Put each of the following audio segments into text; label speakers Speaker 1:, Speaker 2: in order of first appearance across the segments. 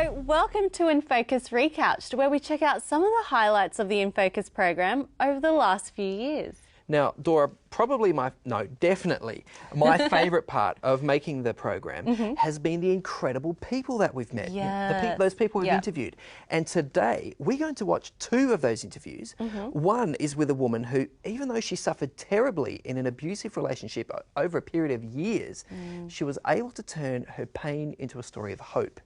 Speaker 1: So, welcome to InFocus Recouched, where we check out some of the highlights of the InFocus program over the last few years.
Speaker 2: Now, Dora, definitely my favourite part of making the program has been the incredible people that we've met, those people we've interviewed. And today, we're going to watch two of those interviews. One is with a woman who, even though she suffered terribly in an abusive relationship over a period of years, she was able to turn her pain into a story of hope.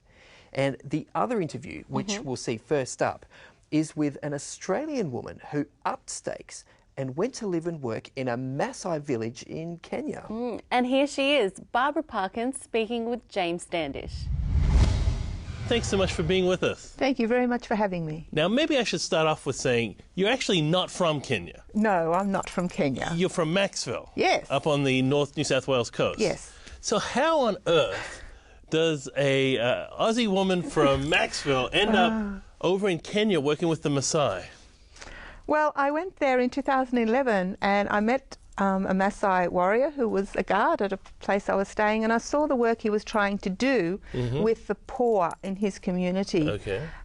Speaker 2: And the other interview, which we'll see first up, is with an Australian woman who upped stakes and went to live and work in a Maasai village in Kenya.
Speaker 1: And here she is, Barbara Parkins, speaking with James Standish.
Speaker 3: Thanks so much for being with us.
Speaker 4: Thank you very much for having me.
Speaker 3: Now, maybe I should start off with saying you're actually not from Kenya.
Speaker 4: No, I'm not from Kenya.
Speaker 3: You're from Maxville.
Speaker 4: Yes.
Speaker 3: Up on the North New South Wales coast.
Speaker 4: Yes.
Speaker 3: So how on earth does a Aussie woman from Maxville end up over in Kenya working with the Maasai?
Speaker 4: Well, I went there in 2011 and I met a Maasai warrior who was a guard at a place I was staying, and I saw the work he was trying to do with the poor in his community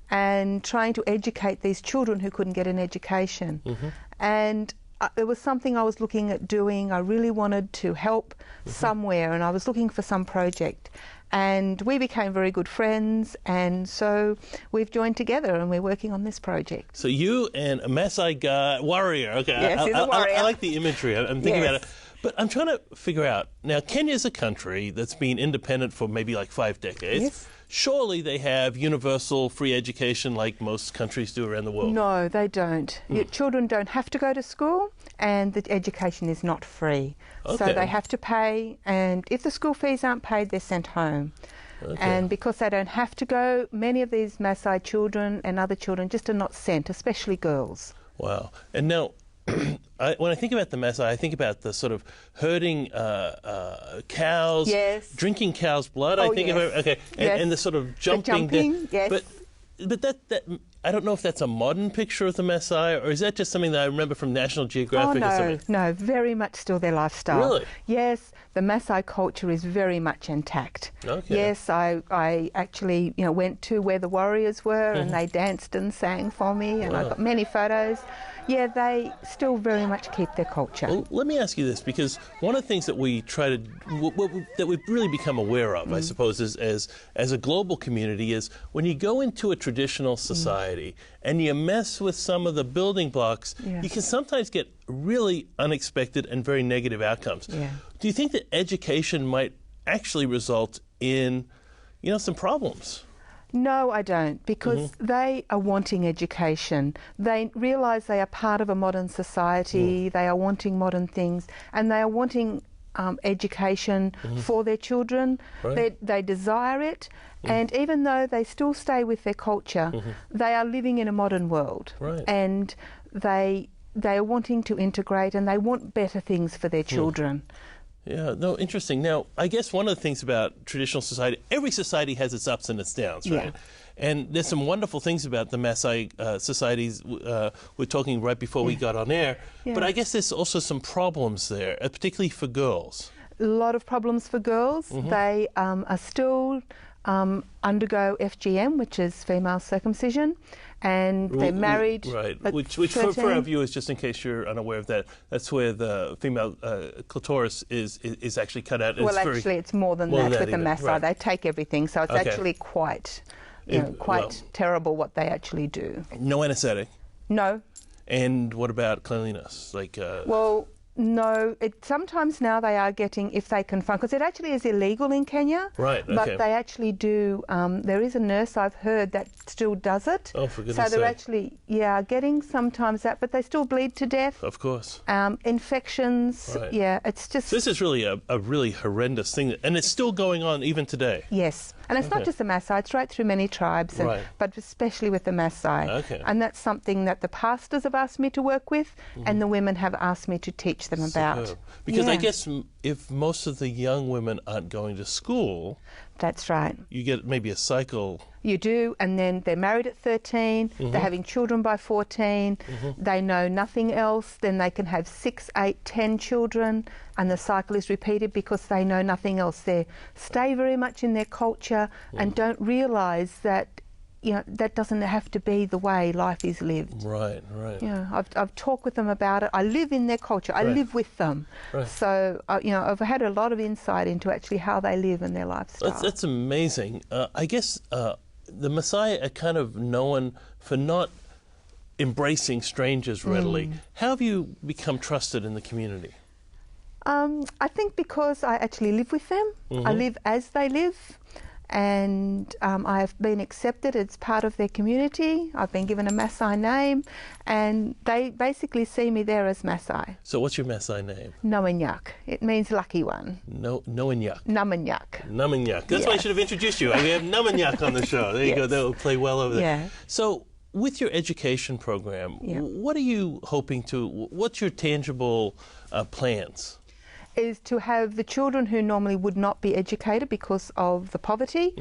Speaker 4: and trying to educate these children who couldn't get an education. And it was something I was looking at doing. I really wanted to help somewhere, and I was looking for some project. And we became very good friends, and so we've joined together and we're working on this project.
Speaker 3: So you and a Maasai guy, warrior, okay,
Speaker 4: yes, he's a warrior.
Speaker 3: I like the imagery, I'm thinking about it. But I'm trying to figure out, now Kenya's a country that's been independent for maybe like 5 decades.
Speaker 4: Yes. Surely
Speaker 3: they have universal free education like most countries do around the world.
Speaker 4: No, they don't. Children don't have to go to school, and the education is not free. So they have to pay, and if the school fees aren't paid, they're sent home. And because they don't have to go, many of these Maasai children and other children just are not sent, especially girls.
Speaker 3: Wow. And now, when I think about the Maasai, I think about the sort of herding cows, drinking cow's blood. I think about and the sort of jumping. But that I don't know if that's a modern picture of the Maasai, or is that just something that I remember from National Geographic?
Speaker 4: No, very much still their lifestyle.
Speaker 3: Really?
Speaker 4: Yes, the Maasai culture is very much intact. Yes, I actually went to where the warriors were, and they danced and sang for me, and I got many photos. Yeah, they still very much keep their culture.
Speaker 3: Well, let me ask you this, because one of the things that we try to, that we've really become aware of, I suppose, as a global community, is when you go into a traditional society and you mess with some of the building blocks, you can sometimes get really unexpected and very negative outcomes. Do you think that education might actually result in, some problems?
Speaker 4: No, I don't, because they are wanting education. They realise they are part of a modern society, they are wanting modern things, and they are wanting education for their children. They desire it, and even though they still stay with their culture, they are living in a modern world, and they are wanting to integrate, and they want better things for their children.
Speaker 3: Yeah, no, interesting. Now, I guess one of the things about traditional society, every society has its ups and its downs, right? And there's some wonderful things about the Maasai societies we're talking right before we got on air. But I guess there's also some problems there, particularly for girls.
Speaker 4: A lot of problems for girls. They are still undergo FGM, which is female circumcision, and they're married.
Speaker 3: Which for our viewers, just in case you're unaware of that, that's where the female clitoris is actually cut out.
Speaker 4: Well, actually, it's more than that with the Maasai. They take everything, so it's actually quite, quite terrible what they actually do.
Speaker 3: No anaesthetic?
Speaker 4: No.
Speaker 3: And what about cleanliness?
Speaker 4: Well, no, sometimes now they are getting, if they can find, because it actually is illegal in Kenya. But they actually do, there is a nurse I've heard that still does it.
Speaker 3: Oh, for goodness sake.
Speaker 4: So they're actually, getting sometimes that, but they still bleed to death.
Speaker 3: Of course.
Speaker 4: Infections, it's just...
Speaker 3: So this is really a really horrendous thing, and it's still going on even today.
Speaker 4: Yes, and it's not just the Maasai, it's right through many tribes, but especially with the Maasai. And that's something that the pastors have asked me to work with, and the women have asked me to teach them about.
Speaker 3: Because I guess if most of the young women aren't going to school,
Speaker 4: that's right,
Speaker 3: you get maybe a cycle.
Speaker 4: You do, and then they're married at 13, they're having children by 14, they know nothing else, then they can have 6, 8, 10 children, and the cycle is repeated because they know nothing else. They stay very much in their culture and don't realise that you know, that doesn't have to be the way life is lived.
Speaker 3: Right, right.
Speaker 4: You know, I've talked with them about it. I live in their culture. I live with them.
Speaker 3: Right.
Speaker 4: So, you know, I've had a lot of insight into actually how they live and their lifestyle.
Speaker 3: That's amazing. I guess the Messiah are kind of known for not embracing strangers readily. How have you become trusted in the community?
Speaker 4: I think because I actually live with them. I live as they live. And I have been accepted as part of their community. I've been given a Maasai name, and they basically see me there as Maasai.
Speaker 3: So what's your Maasai name?
Speaker 4: Namanyak. It means lucky one.
Speaker 3: Namanyak.
Speaker 4: Namanyak.
Speaker 3: Namanyak. That's why I should have introduced you. We have Namanyak on the show. There you go. That will play well over there.
Speaker 4: Yeah.
Speaker 3: So with your education program, what are you hoping to, what's your tangible plans?
Speaker 4: Is to have the children who normally would not be educated because of the poverty,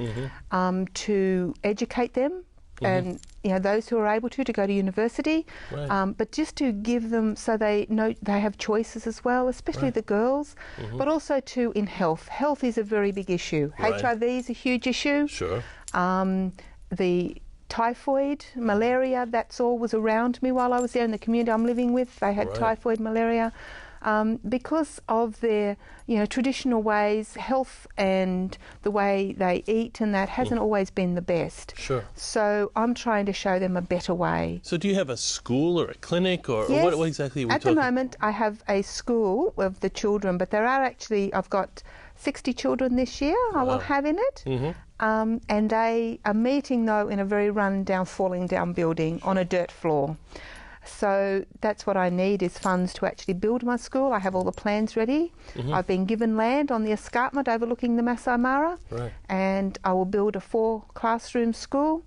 Speaker 4: to educate them, and you know, those who are able to go to university, but just to give them so they know they have choices as well, especially the girls, but also to in health. Health is a very big issue. HIV is a huge issue.
Speaker 3: Sure.
Speaker 4: The typhoid, malaria, that's all was around me while I was there in the community I'm living with. They had typhoid, malaria. Because of their, you know, traditional ways, health and the way they eat and that hasn't always been the best.
Speaker 3: Sure.
Speaker 4: So I'm trying to show them a better way.
Speaker 3: So do you have a school or a clinic, or
Speaker 4: Yes.
Speaker 3: what exactly are we
Speaker 4: At
Speaker 3: talking?
Speaker 4: the moment, I have a school of the children, but there are actually, I've got 60 children this year I will have in it. And they are meeting, though, in a very run-down, falling-down building on a dirt floor. So that's what I need, is funds to actually build my school. I have all the plans ready. I've been given land on the escarpment overlooking the Masai Mara, and I will build a 4-classroom school,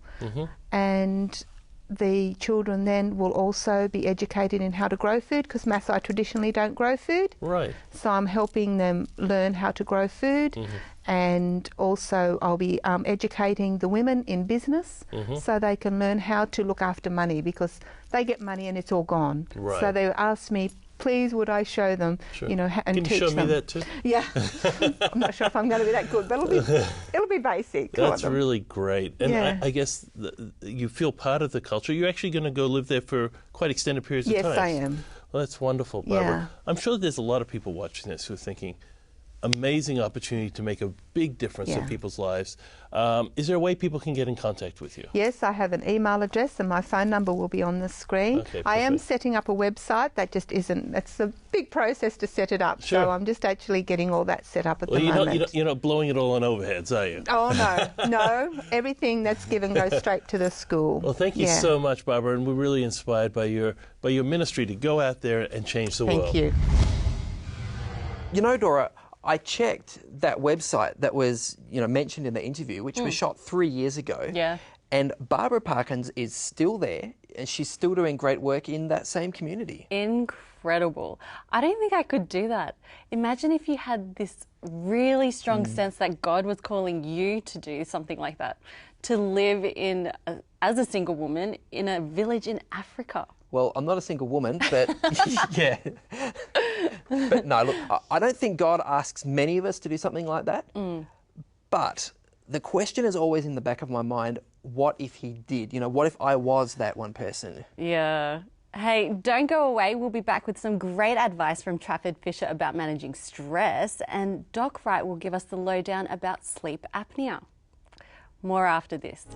Speaker 4: and the children then will also be educated in how to grow food, because Masai traditionally don't grow food.
Speaker 3: Right.
Speaker 4: So I'm helping them learn how to grow food, and also I'll be educating the women in business so they can learn how to look after money, because they get money and it's all gone.
Speaker 3: Right.
Speaker 4: So they ask me, please would I show them, you know, and
Speaker 3: Can you
Speaker 4: teach
Speaker 3: show
Speaker 4: them.
Speaker 3: me that too?
Speaker 4: Yeah. I'm not sure if I'm going to be that good, but it'll be basic.
Speaker 3: That's really great. And
Speaker 4: Yeah.
Speaker 3: I guess you feel part of the culture. You're actually going to go live there for quite extended periods of time.
Speaker 4: Yes, I am.
Speaker 3: Well, that's wonderful, Barbara.
Speaker 4: Yeah.
Speaker 3: I'm sure there's a lot of people watching this who are thinking, amazing opportunity to make a big difference in people's lives. Is there a way people can get in contact with you?
Speaker 4: Yes, I have an email address and my phone number will be on the screen.
Speaker 3: Okay,
Speaker 4: I am
Speaker 3: perfect.
Speaker 4: setting up a website. That just isn't, that's a big process to set it up.
Speaker 3: Sure.
Speaker 4: So I'm just actually getting all that set up at the
Speaker 3: Well,
Speaker 4: moment.
Speaker 3: you're not blowing it all on overheads, are you?
Speaker 4: Oh, no. Everything that's given goes straight to the school.
Speaker 3: Well, thank you so much, Barbara, and we're really inspired by your ministry to go out there and change the world.
Speaker 4: Thank you.
Speaker 2: You know, Dora, I checked that website that was, you know, mentioned in the interview, which was shot 3 years ago.
Speaker 1: Yeah.
Speaker 2: And Barbara Parkins is still there, and she's still doing great work in that same community.
Speaker 1: Incredible. I don't think I could do that. Imagine if you had this really strong sense that God was calling you to do something like that, to live as a single woman in a village in Africa.
Speaker 2: Well, I'm not a single woman, but yeah. But no, look, I don't think God asks many of us to do something like that. But the question is always in the back of my mind, what if he did? You know, what if I was that one person?
Speaker 1: Yeah. Hey, don't go away. We'll be back with some great advice from Trafford Fisher about managing stress, and Doc Wright will give us the lowdown about sleep apnea. More after this.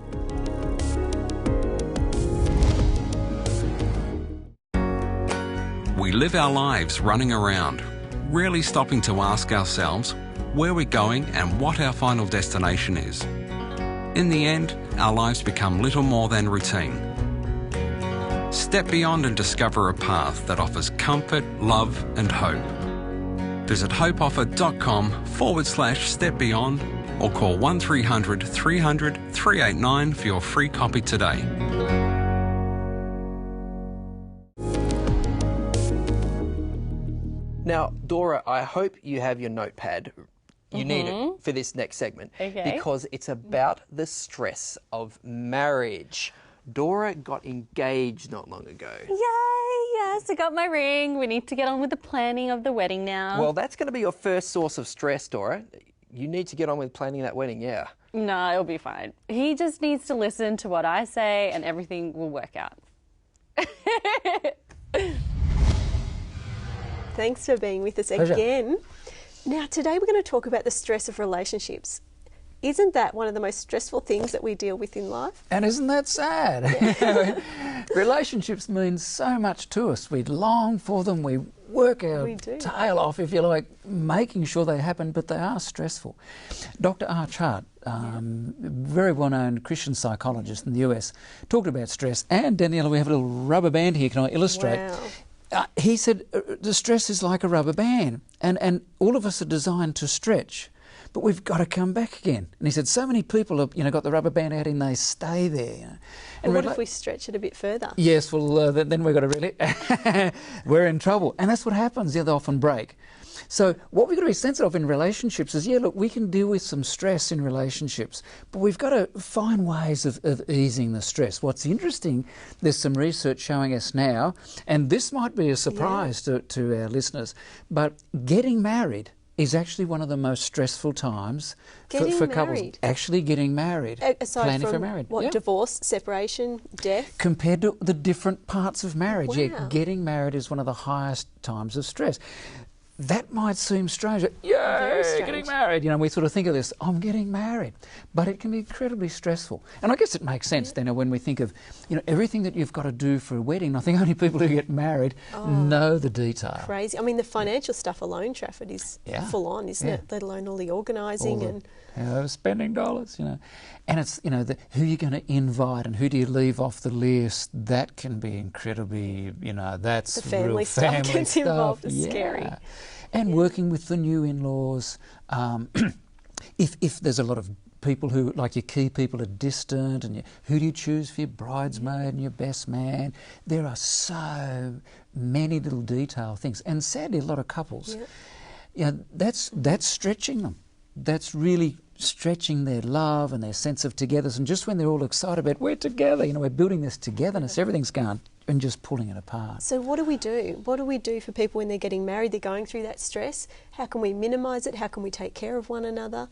Speaker 5: We live our lives running around, rarely stopping to ask ourselves where we're going and what our final destination is. In the end, our lives become little more than routine. Step beyond and discover a path that offers comfort, love and hope. Visit hopeoffer.com/step beyond or call 1300 300 389 for your free copy today.
Speaker 2: Now, Dora, I hope you have your notepad. You need it for this next segment because it's about the stress of marriage. Dora got engaged not long ago.
Speaker 1: Yay! Yes, I got my ring. We need to get on with the planning of the wedding now.
Speaker 2: Well, that's going to be your first source of stress, Dora. you need to get on with planning that wedding, yeah.
Speaker 1: No, it'll be fine. He just needs to listen to what I say and everything will work out.
Speaker 6: Thanks for being with us again. Now, today we're going to talk about the stress of relationships. Isn't that one of the most stressful things that we deal with in life?
Speaker 7: And isn't that sad? Relationships mean so much to us. We long for them, we work our tail off, if you like, making sure they happen, but they are stressful. Dr. Arch Hart, very well-known Christian psychologist in the US, talked about stress. And Daniela, we have a little rubber band here. Can I illustrate?
Speaker 6: Wow.
Speaker 7: He said the stress is like a rubber band, and all of us are designed to stretch, but we've got to come back again. And he said so many people have, got the rubber band out and they stay there. And
Speaker 6: what if we stretch it a bit further?
Speaker 7: Yes, well, then we've got to really... we're in trouble. And that's what happens. They often break. So what we've got to be sensitive of in relationships is, look, we can deal with some stress in relationships, but we've got to find ways of easing the stress. What's interesting, there's some research showing us now, and this might be a surprise to our listeners, but getting married is actually one of the most stressful times for couples. Actually getting married.
Speaker 6: Aside
Speaker 7: planning
Speaker 6: from
Speaker 7: for marriage.
Speaker 6: What, divorce, separation, death?
Speaker 7: Compared to the different parts of marriage.
Speaker 6: Wow.
Speaker 7: Yeah, getting married is one of the highest times of stress. That might seem strange. Yay, getting married. We sort of think of this, I'm getting married. But it can be incredibly stressful. And I guess it makes sense then when we think of, everything that you've got to do for a wedding. I think only people who get married know the detail.
Speaker 6: Crazy. I mean, the financial stuff alone, Trafford, is full on, isn't it? Let alone all the organising and
Speaker 7: spending dollars, And it's, who you're going to invite and who do you leave off the list. That can be incredibly, that's
Speaker 6: the family
Speaker 7: real
Speaker 6: stuff
Speaker 7: family
Speaker 6: gets
Speaker 7: stuff.
Speaker 6: involved. It's scary.
Speaker 7: And working with the new in-laws. If there's a lot of people who, like your key people, are distant, and who do you choose for your bridesmaid and your best man? There are so many little detail things. And sadly, a lot of couples, that's stretching them. That's really stretching their love and their sense of togetherness. And just when they're all excited about, we're together, we're building this togetherness, everything's going, and just pulling it apart.
Speaker 6: So what do we do? What do we do for people when they're getting married, they're going through that stress? How can we minimise it? How can we take care of one another?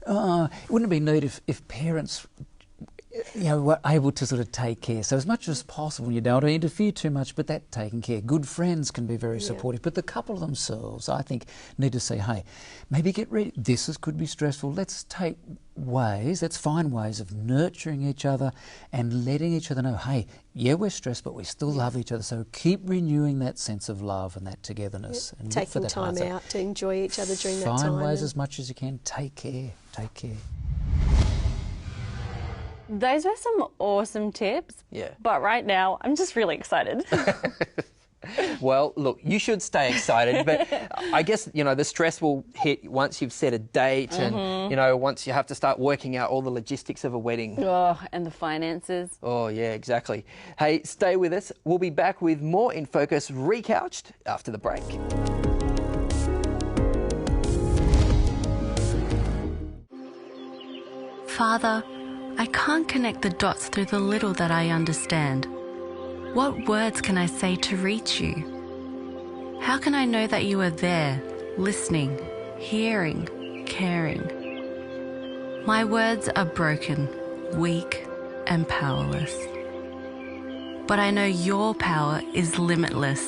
Speaker 7: Wouldn't it be neat if parents were able to sort of take care? So as much as possible, you don't interfere too much, but that taking care. Good friends can be very supportive, but the couple themselves, I think, need to say, hey, maybe get ready. Could be stressful. Let's find ways of nurturing each other and letting each other know, hey, we're stressed, but we still love each other. So keep renewing that sense of love and that togetherness. And
Speaker 6: taking time out to enjoy each other during that time.
Speaker 7: Find ways as much as you can. Take care. Take care.
Speaker 1: Those were some awesome tips.
Speaker 2: Yeah.
Speaker 1: But right now, I'm just really excited.
Speaker 2: Well, look, you should stay excited, but I guess, the stress will hit once you've set a date and, once you have to start working out all the logistics of a wedding.
Speaker 1: Oh, and the finances.
Speaker 2: Oh, yeah, exactly. Hey, stay with us. We'll be back with more InFocus Recouched after the break.
Speaker 8: Father, I can't connect the dots through the little that I understand. What words can I say to reach you? How can I know that you are there, listening, hearing, caring? My words are broken, weak, and powerless. But I know your power is limitless.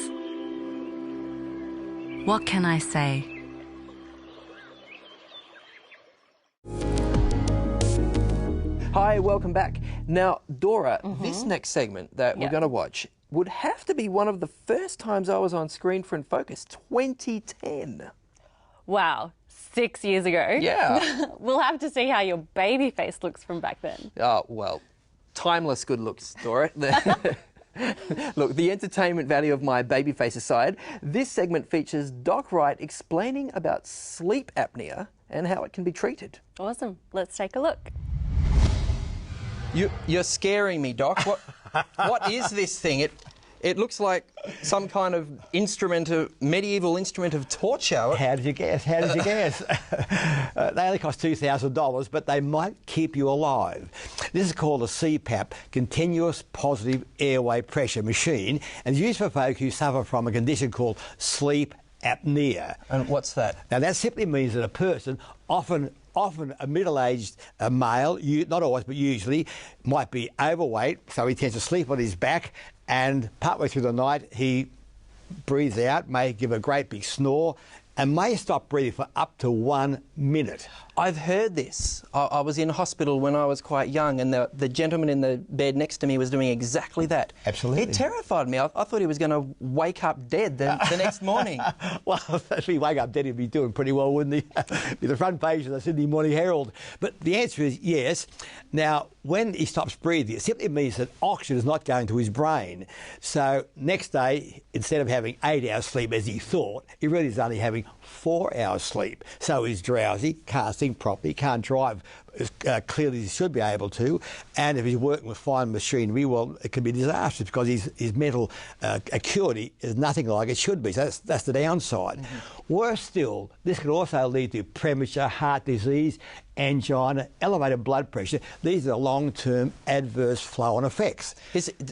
Speaker 8: What can I say?
Speaker 2: Hi, welcome back. Now, Dora, this next segment that we're going to watch would have to be one of the first times I was on screen for InFocus, 2010.
Speaker 1: Wow, 6 years ago.
Speaker 2: Yeah.
Speaker 1: We'll have to see how your baby face looks from back then.
Speaker 2: Oh, well, timeless good looks, Dora. Look, the entertainment value of my baby face aside, this segment features Doc Wright explaining about sleep apnea and how it can be treated.
Speaker 1: Awesome. Let's take a look.
Speaker 2: You're scaring me, Doc. What is this thing? It looks like some kind of medieval instrument of torture.
Speaker 9: How did you guess? They only cost $2,000, but they might keep you alive. This is called a CPAP, continuous positive airway pressure machine, and is used for folk who suffer from a condition called sleep apnea.
Speaker 2: And what's that?
Speaker 9: Now, that simply means that a person, often a middle-aged male, not always but usually, might be overweight, so he tends to sleep on his back, and partway through the night he breathes out, may give a great big snore, and may stop breathing for up to 1 minute.
Speaker 2: I've heard this. I was in hospital when I was quite young, and the gentleman in the bed next to me was doing exactly that.
Speaker 9: Absolutely.
Speaker 2: It terrified me. I thought he was going to wake up dead the next morning.
Speaker 9: Well, if he wake up dead, he'd be doing pretty well, wouldn't he? Be the front page of the Sydney Morning Herald. But the answer is yes. Now, when he stops breathing, it simply means that oxygen is not going to his brain. So next day, instead of having 8 hours sleep as he thought, he really is only having 4 hours sleep. So he's drowsy, can't think properly, can't drive as clearly as he should be able to, and if he's working with fine machinery, well, it can be disastrous because his mental acuity is nothing like it should be. So that's the downside. Mm-hmm. Worse still, this can also lead to premature heart disease, angina, elevated blood pressure. These are long-term adverse flow-on effects.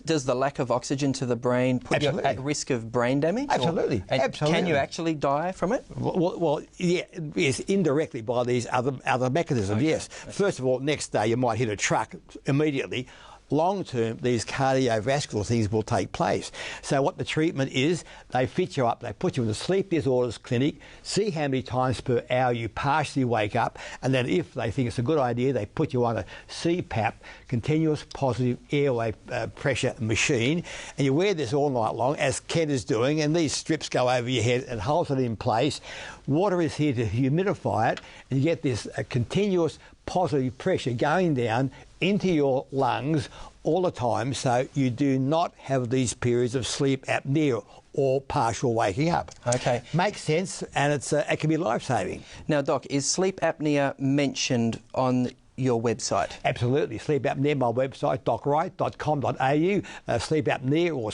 Speaker 2: Does the lack of oxygen to the brain put you at risk of brain damage?
Speaker 9: Absolutely. Absolutely.
Speaker 2: Can you actually die from it?
Speaker 9: Well, yes, indirectly by these other mechanisms, okay. Yes. First of all, next day you might hit a truck immediately. Long term, these cardiovascular things will take place. So what the treatment is, they fit you up, they put you in the sleep disorders clinic, see how many times per hour you partially wake up, and then if they think it's a good idea, they put you on a CPAP, continuous positive airway pressure machine, and you wear this all night long, as Kent is doing, and these strips go over your head and hold it in place. Water is here to humidify it, and you get this continuous positive pressure going down into your lungs all the time, so you do not have these periods of sleep apnea or partial waking up.
Speaker 2: Okay.
Speaker 9: Makes sense, and it can be life-saving.
Speaker 2: Now, Doc, is sleep apnea mentioned on your website?
Speaker 9: Absolutely. Sleep apnea, my website, docwright.com.au. Sleep apnea or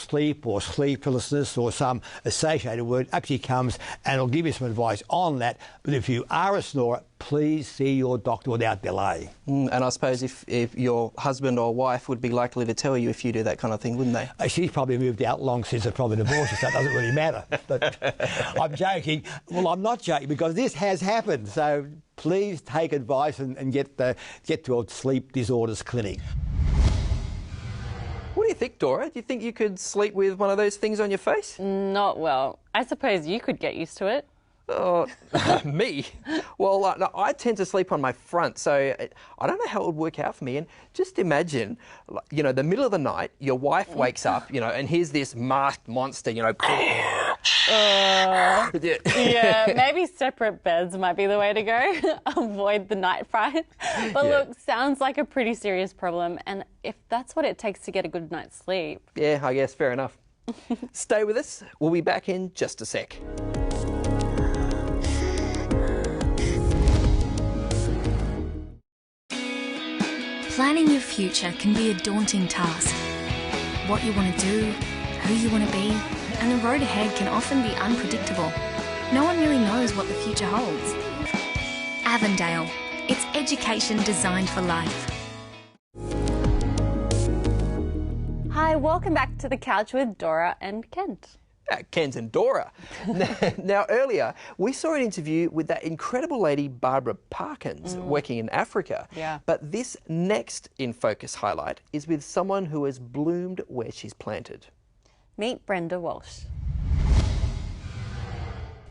Speaker 9: sleeplessness or some associated word actually comes and it'll give you some advice on that. But if you are a snorer, please see your doctor without delay.
Speaker 2: And I suppose if your husband or wife would be likely to tell you if you do that kind of thing, wouldn't they?
Speaker 9: She's probably moved out long since they're probably divorced, so it doesn't really matter. But I'm joking. Well, I'm not joking because this has happened. So please take advice and get to a sleep disorders clinic.
Speaker 2: What do you think, Dora? Do you think you could sleep with one of those things on your face?
Speaker 1: Not well. I suppose you could get used to it.
Speaker 2: Oh, me? Well, no, I tend to sleep on my front, so I don't know how it would work out for me. And just imagine, the middle of the night, your wife wakes up, and here's this masked monster,
Speaker 1: Yeah, maybe separate beds might be the way to go. Avoid the night fright. But look, sounds like a pretty serious problem. And if that's what it takes to get a good night's sleep...
Speaker 2: Yeah, I guess, fair enough. Stay with us. We'll be back in just a sec.
Speaker 10: Planning your future can be a daunting task. What you want to do, who you want to be, and the road ahead can often be unpredictable. No one really knows what the future holds. Avondale. It's education designed for life.
Speaker 1: Hi, welcome back to The Couch with Dora and Kent.
Speaker 2: Kent and Dora. Now, earlier, we saw an interview with that incredible lady, Barbara Parkins, working in Africa.
Speaker 1: Yeah.
Speaker 2: But this next InFocus highlight is with someone who has bloomed where she's planted.
Speaker 1: Meet Brenda Walsh.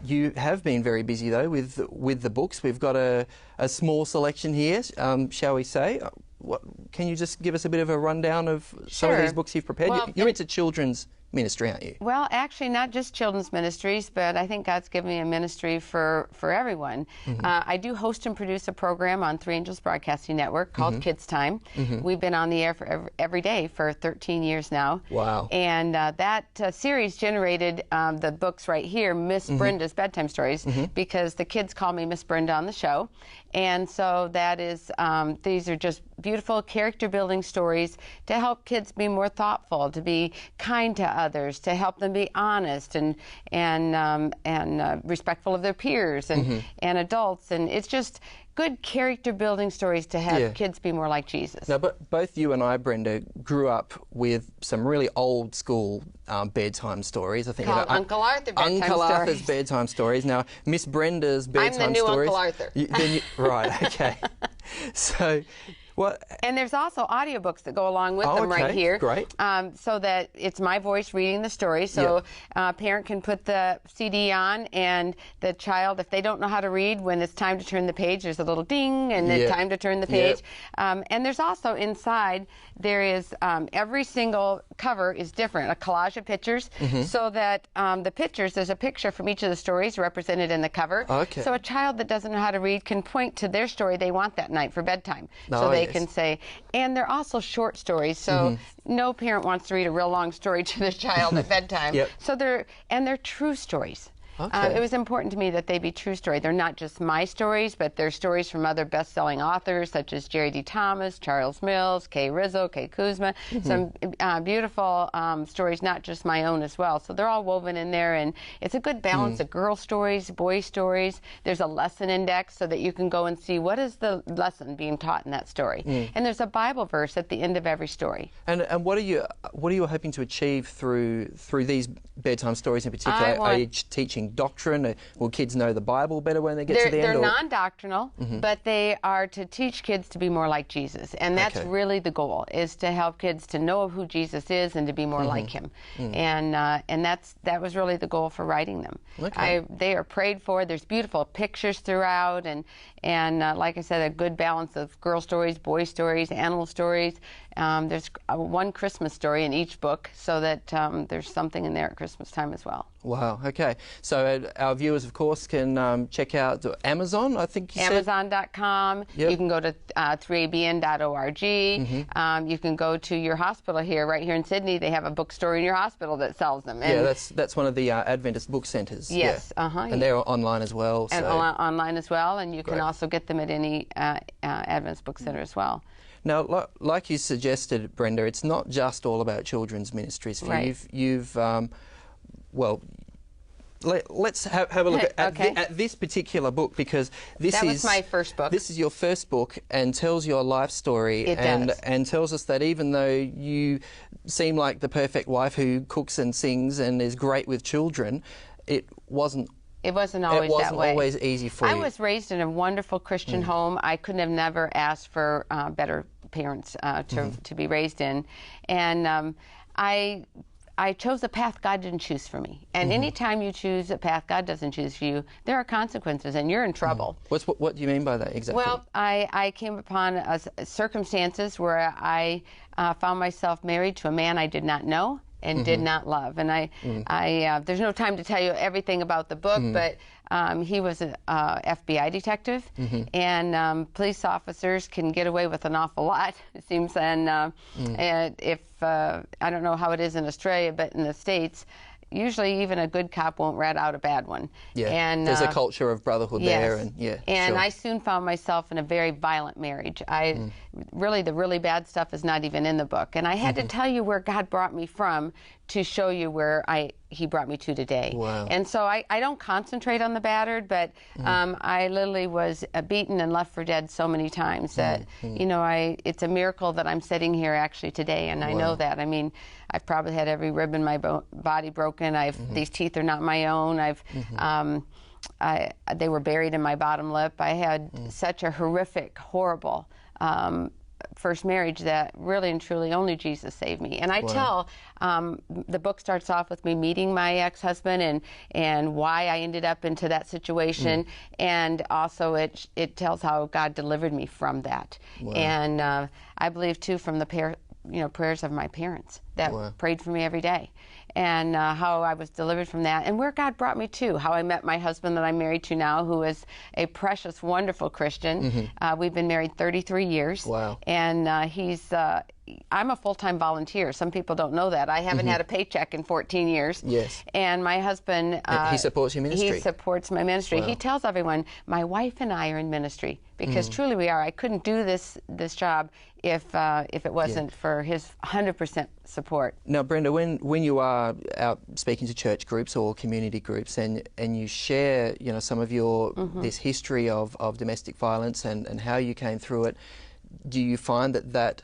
Speaker 2: You have been very busy, though, with the books. We've got a small selection here, shall we say. Can you just give us a bit of a rundown of some of these books you've prepared?
Speaker 11: Well,
Speaker 2: you're into children's ministry, aren't you?
Speaker 11: Well, actually, not just children's ministries, but I think God's given me a ministry for everyone. I do host and produce a program on Three Angels Broadcasting Network called Kids Time. We've been on the air for every day for 13 years now.
Speaker 2: Wow.
Speaker 11: And that series generated the books right here, Miss Brenda's Bedtime Stories, because the kids call me Miss Brenda on the show. And so that is, these are just beautiful character-building stories to help kids be more thoughtful, to be kind to others, to help them be honest and respectful of their peers and adults. And it's just good character building stories to have kids be more like Jesus.
Speaker 2: Now, but both you and I, Brenda, grew up with some really old school bedtime stories. I think
Speaker 11: called Uncle Arthur bedtime
Speaker 2: Uncle
Speaker 11: stories.
Speaker 2: Arthur's bedtime stories. Now, Miss Brenda's bedtime
Speaker 11: I'm the new
Speaker 2: stories.
Speaker 11: Uncle Arthur.
Speaker 2: Right, okay. So, what?
Speaker 11: And there's also audiobooks that go along with them right here.
Speaker 2: Great.
Speaker 11: So that it's my voice reading the story. So a parent can put the CD on, and the child, if they don't know how to read, when it's time to turn the page, there's a little ding, and it's time to turn the page. And there's also inside, there is every single cover is different, a collage of pictures, so that the pictures, there's a picture from each of the stories represented in the cover.
Speaker 2: Okay.
Speaker 11: So a child that doesn't know how to read can point to their story they want that night for bedtime. So they can say, and they're also short stories, so no parent wants to read a real long story to their child at bedtime. So they're true stories. It was important to me that they be true stories. They're not just my stories, but they're stories from other best-selling authors such as Jerry D. Thomas, Charles Mills, Kay Rizzo, Kay Kuzma. Some beautiful stories, not just my own as well. So they're all woven in there, and it's a good balance of girl stories, boy stories. There's a lesson index so that you can go and see what is the lesson being taught in that story. And there's a Bible verse at the end of every story.
Speaker 2: And what are you hoping to achieve through these bedtime stories in particular? Are you teaching doctrine? Will kids know the Bible better when they get to the end?
Speaker 11: They're non-doctrinal, but they are to teach kids to be more like Jesus. And that's really the goal, is to help kids to know who Jesus is and to be more like him. And that was really the goal for writing them. They are prayed for. There's beautiful pictures throughout, and like I said, a good balance of girl stories, boy stories, animal stories. There's one Christmas story in each book, so that there's something in there at Christmas time as well.
Speaker 2: Wow, okay. So our viewers, of course, can check out Amazon, I think you said?
Speaker 11: Amazon.com. You can go to 3abn.org. You can go to your hospital here, right here in Sydney. They have a bookstore in your hospital that sells them. And
Speaker 2: that's one of the Adventist book centres.
Speaker 11: Yes.
Speaker 2: And they're online as well.
Speaker 11: And online as well, and you can also get them at any Adventist book centre as well.
Speaker 2: Now, like you suggested, Brenda, it's not just all about children's ministries. Let's have a look at this particular book, because this
Speaker 11: was my first book.
Speaker 2: This is your first book and tells your life story. And tells us that even though you seem like the perfect wife who cooks and sings and is great with children, it wasn't always easy for you.
Speaker 11: I was raised in a wonderful Christian home. I couldn't have never asked for better parents to be raised in. And I chose a path God didn't choose for me. And any time you choose a path God doesn't choose for you, there are consequences, and you're in trouble.
Speaker 2: What do you mean by that exactly?
Speaker 11: Well, I came upon circumstances where I found myself married to a man I did not know and did not love. And there's no time to tell you everything about the book, but he was an FBI detective, and police officers can get away with an awful lot, it seems. And if I don't know how it is in Australia, but in the States, usually even a good cop won't rat out a bad one. And
Speaker 2: there's a culture of brotherhood there. And
Speaker 11: I soon found myself in a very violent marriage. Really, the really bad stuff is not even in the book. And I had to tell you where God brought me from to show you where he brought me to today.
Speaker 2: Wow.
Speaker 11: And so I don't concentrate on the battered, but I literally was beaten and left for dead so many times that, it's a miracle that I'm sitting here actually today, and I know that. I mean, I've probably had every rib in my body broken. These teeth are not my own. They were buried in my bottom lip. I had such a horrific, horrible first marriage that really and truly only Jesus saved me. And I tell, the book starts off with me meeting my ex-husband and why I ended up into that situation, and also it tells how God delivered me from that. And I believe too from the prayers of my parents that prayed for me every day, and how I was delivered from that, and where God brought me to, how I met my husband that I'm married to now, who is a precious, wonderful Christian. We've been married 33 years.
Speaker 2: Wow.
Speaker 11: And he's I'm a full-time volunteer. Some people don't know that. I haven't had a paycheck in 14 years.
Speaker 2: Yes.
Speaker 11: And my husband...
Speaker 2: he supports your ministry.
Speaker 11: He supports my ministry.
Speaker 2: Wow.
Speaker 11: He tells everyone, my wife and I are in ministry, because truly we are. I couldn't do this job if it wasn't for his 100% support.
Speaker 2: Now, Brenda, when you are out speaking to church groups or community groups and you share, you know, some of your this history of domestic violence and how you came through it, do you find that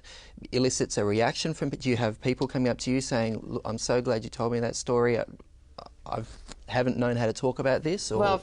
Speaker 2: elicits a reaction from? Do you have people coming up to you saying, "Look, I'm so glad you told me that story. I haven't known how to talk about this"? Or?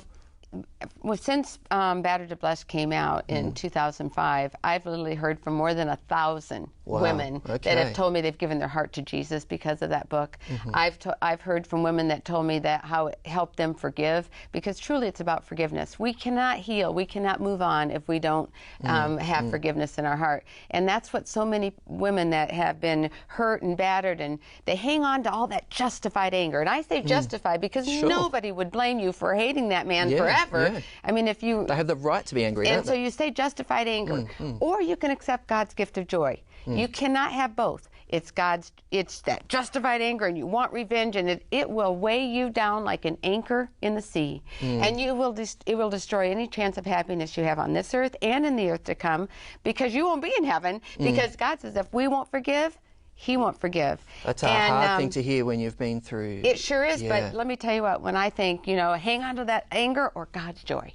Speaker 11: Well, since Battered to Blessed came out in 2005, I've literally heard from more than 1,000 women that have told me they've given their heart to Jesus because of that book. I've heard from women that told me that how it helped them forgive, because truly it's about forgiveness. We cannot heal, we cannot move on if we don't have forgiveness in our heart. And that's what so many women that have been hurt and battered, and they hang on to all that justified anger. And I say justified because nobody would blame you for hating that man forever. Yeah. I mean, if you...
Speaker 2: They have the right to be angry,
Speaker 11: and
Speaker 2: don't
Speaker 11: so
Speaker 2: they?
Speaker 11: you say justified anger, or you can accept God's gift of joy. You cannot have both. It's that justified anger, and you want revenge, and it will weigh you down like an anchor in the sea, and it will destroy any chance of happiness you have on this earth and in the earth to come, because you won't be in heaven, because God says if we won't forgive, He won't forgive.
Speaker 2: That's a hard thing to hear when you've been through...
Speaker 11: It sure is, but let me tell you what, when I think, you know, hang on to that anger or God's joy.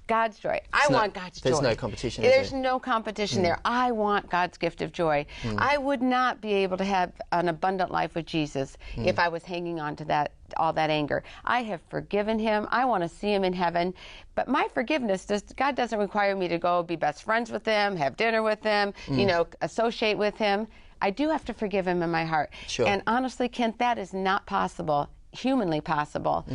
Speaker 11: God's joy. I want God's joy.
Speaker 2: There's no competition,
Speaker 11: There's no competition there. I want God's gift of joy. I would not be able to have an abundant life with Jesus if I was hanging on to all that anger. I have forgiven him. I want to see him in heaven. But my forgiveness, God doesn't require me to go be best friends with him, have dinner with him, you know, associate with him. I do have to forgive him in my heart.
Speaker 2: Sure.
Speaker 11: And honestly, Kent, that is not possible, humanly possible,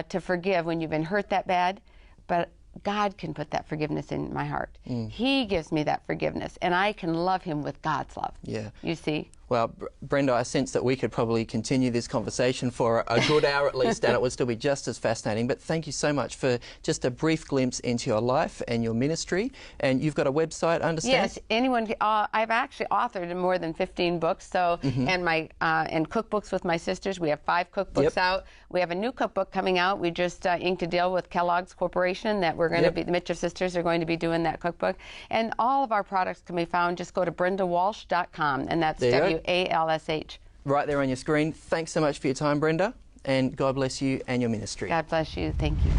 Speaker 11: to forgive when you've been hurt that bad. But God can put that forgiveness in my heart. He gives me that forgiveness, and I can love him with God's love.
Speaker 2: Yeah.
Speaker 11: You see?
Speaker 2: Well, Brenda, I sense that we could probably continue this conversation for a good hour at least, and it would still be just as fascinating. But thank you so much for just a brief glimpse into your life and your ministry. And you've got a website, I understand?
Speaker 11: Yes, anyone. I've actually authored more than 15 books. So, and cookbooks with my sisters. We have 5 cookbooks out. We have a new cookbook coming out. We just inked a deal with Kellogg's Corporation that we're going to be. The Mitchell sisters are going to be doing that cookbook, and all of our products can be found. Just go to BrendaWalsh.com, and that's WALSH.
Speaker 2: Right there on your screen. Thanks so much for your time, Brenda, and God bless you and your ministry.
Speaker 11: God bless you. Thank you.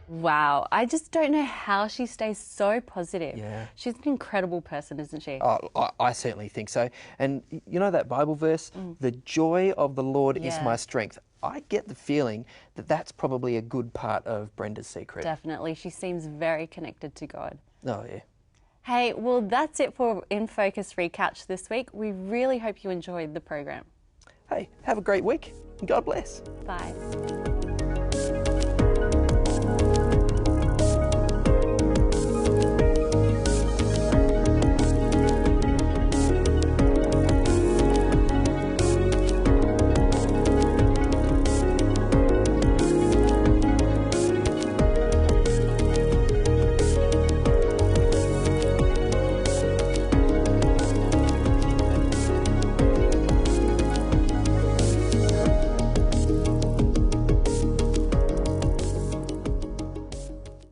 Speaker 1: Wow, I just don't know how she stays so positive.
Speaker 2: Yeah.
Speaker 1: She's an incredible person, isn't she?
Speaker 2: Oh, I certainly think so. And you know that Bible verse, the joy of the Lord is my strength. I get the feeling that that's probably a good part of Brenda's secret.
Speaker 1: Definitely. She seems very connected to God.
Speaker 2: Oh, yeah.
Speaker 1: Hey, well, that's it for InFocus Recouched this week. We really hope you enjoyed the program.
Speaker 2: Hey, have a great week. God bless.
Speaker 1: Bye.